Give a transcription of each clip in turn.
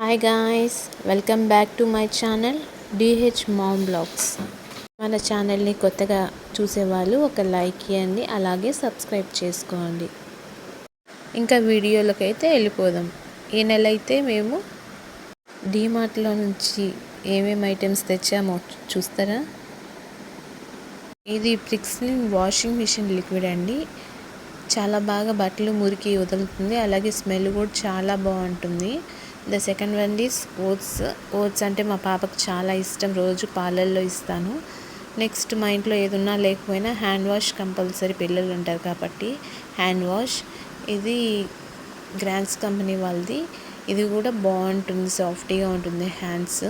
Hi guys, welcome back to my channel DH mom blogs. మన ఛానల్ని కొత్తగా చూసేవాళ్ళు ఒక లైక్ ఇవ్వండి, అలాగే సబ్స్క్రైబ్ చేసుకోండి. ఇంకా వీడియోలోకి అయితే వెళ్ళిపోదాం. ఈ నెల అయితే మేము డీమార్ట్లో నుంచి ఏమేమి ఐటమ్స్ తెచ్చామో చూస్తారా. ఇది ప్రిక్స్లిన్ వాషింగ్ మిషన్ లిక్విడ్ అండి. చాలా బాగా బట్టలు మురికి వదులుతుంది, అలాగే స్మెల్ కూడా చాలా బాగుంటుంది. The second one is oats అంటే మా పాపకు చాలా ఇష్టం, రోజు పాలల్లో ఇస్తాను. నెక్స్ట్ మా ఇంట్లో ఏదున్నా లేకపోయినా హ్యాండ్ వాష్ కంపల్సరీ, పిల్లలు ఉంటారు కాబట్టి హ్యాండ్ వాష్. ఇది గ్రాండ్స్ కంపెనీ వాళ్ళది, ఇది కూడా బాగుంటుంది, సాఫ్ట్గా ఉంటుంది హ్యాండ్స్.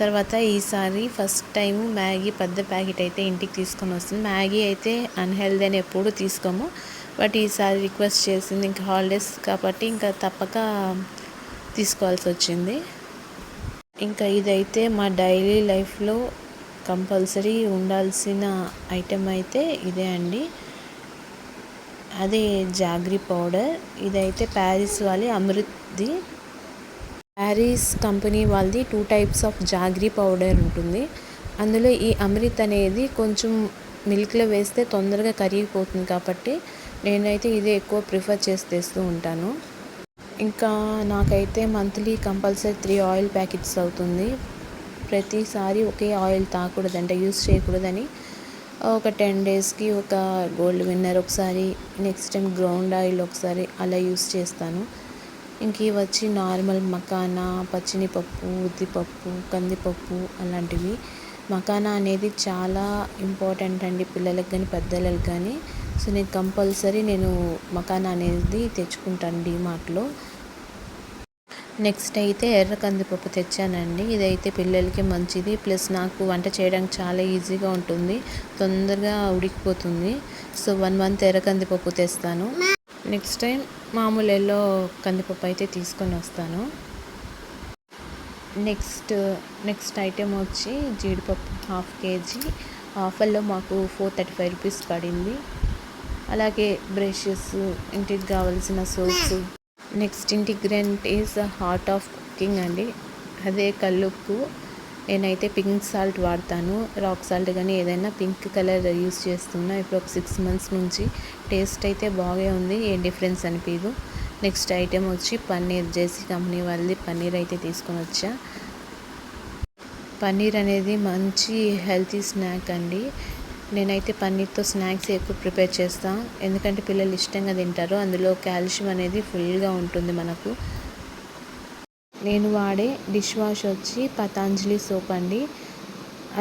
తర్వాత ఈసారి ఫస్ట్ టైం మ్యాగీ పెద్ద ప్యాకెట్ అయితే ఇంటికి తీసుకొని వస్తుంది. మ్యాగీ అయితే అన్హెల్దీ అని ఎప్పుడు తీసుకోము, బట్ ఈసారి రిక్వెస్ట్ చేసింది, ఇంకా హాలిడేస్ కాబట్టి ఇంకా తప్పక తీసుకోవాల్సి వచ్చింది. ఇంకా ఇదైతే మా డైలీ లైఫ్లో కంపల్సరీ ఉండాల్సిన ఐటెం అయితే ఇదే అండి. అదే జాగ్రీ పౌడర్. ఇదైతే ప్యారిస్ వాళ్ళ అమృత్ది. ప్యారిస్ కంపెనీ వాళ్ళది 2 టైప్స్ ఆఫ్ జాగ్రీ పౌడర్ ఉంటుంది. అందులో ఈ అమృత్ అనేది కొంచెం మిల్క్లో వేస్తే తొందరగా కరిగిపోతుంది కాబట్టి నేనైతే ఇదే ఎక్కువ ప్రిఫర్ చేసి తెస్తూ ఉంటాను. ఇంకా నాకైతే మంత్లీ కంపల్సరీ 3 ఆయిల్ ప్యాకెట్స్ అవుతుంది. ప్రతిసారి ఒకే ఆయిల్ తాగకూడదంటే, యూస్ చేయకూడదని ఒక 10 డేస్కి ఒక గోల్డ్ విన్నర్ ఒకసారి, నెక్స్ట్ టైం గ్రౌండ్ ఆయిల్ ఒకసారి అలా యూస్ చేస్తాను. ఇంక ఇవి వచ్చి నార్మల్ మకానా, పచ్చినిపప్పు, ఉద్దిపప్పు, కందిపప్పు అలాంటివి. మకానా అనేది చాలా ఇంపార్టెంట్ అండి, పిల్లలకు కానీ పెద్దలకు కానీ. సో నేను కంపల్సరీ మకానా అనేది తెచ్చుకుంటాను డీమార్ట్లో. నెక్స్ట్ అయితే ఎర్ర కందిపప్పు తెచ్చానండి. ఇదైతే పిల్లలకి మంచిది, ప్లస్ నాకు వంట చేయడానికి చాలా ఈజీగా ఉంటుంది, తొందరగా ఉడికిపోతుంది. సో 1 మంత్ ఎర్ర కందిపప్పు తెస్తాను. నెక్స్ట్ టైం మామూలు ఎల్లో కందిపప్పు అయితే తీసుకొని వస్తాను. నెక్స్ట్ ఐటెం వచ్చి జీడిపప్పు 1/2 kg. ఆఫర్లో మాకు 435 రూపీస్ పడింది. అలాగే బ్రషెస్, ఇంటికి కావాల్సిన soaps. Next ingredient is heart of cooking అండి, అదే కల్లుప్పు. నేనైతే పింక్ సాల్ట్ వాడతాను, రాక్ సాల్ట్ కానీ ఏదైనా పింక్ కలర్ యూస్ చేస్తున్నా ఇప్పుడు ఒక 6 months నుంచి. టేస్ట్ అయితే బాగా ఉంది, ఏ డిఫరెన్స్ అనిపించదు. నెక్స్ట్ ఐటెం వచ్చి పన్నీర్. జేసీ కంపెనీ వాళ్ళది పన్నీర్ అయితే తీసుకొని వచ్చా. పన్నీర్ అనేది మంచి హెల్తీ స్నాక్ అండి. నేనైతే పన్నీర్తో స్నాక్స్ ఎక్కువ ప్రిపేర్ చేస్తాను, ఎందుకంటే పిల్లలు ఇష్టంగా తింటారు. అందులో కాల్షియం అనేది ఫుల్గా ఉంటుంది మనకు. నేను వాడే డిష్ వాష్ వచ్చి పతాంజలి సోప్ అండి.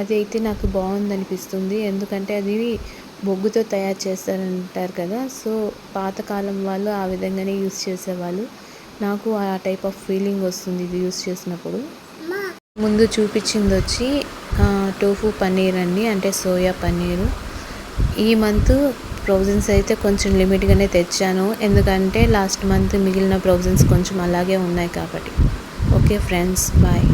అదైతే నాకు బాగుందనిపిస్తుంది, ఎందుకంటే అది బొగ్గుతో తయారు చేస్తారంటారు కదా. సో పాతకాలం వాళ్ళు ఆ విధంగానే యూస్ చేసేవాళ్ళు. నాకు ఆ టైప్ ఆఫ్ ఫీలింగ్ వస్తుంది ఇది యూస్ చేసినప్పుడు. ముందు చూపించింది వచ్చి టోఫు పన్నీర్ అండి, అంటే సోయా పన్నీరు. ఈ మంత్ ప్రొవిజన్స్ అయితే కొంచెం లిమిట్గానే తెచ్చాను, ఎందుకంటే లాస్ట్ మంత్ మిగిలిన ప్రొవిజన్స్ కొంచెం అలాగే ఉన్నాయి కాబట్టి. Okay friends, bye.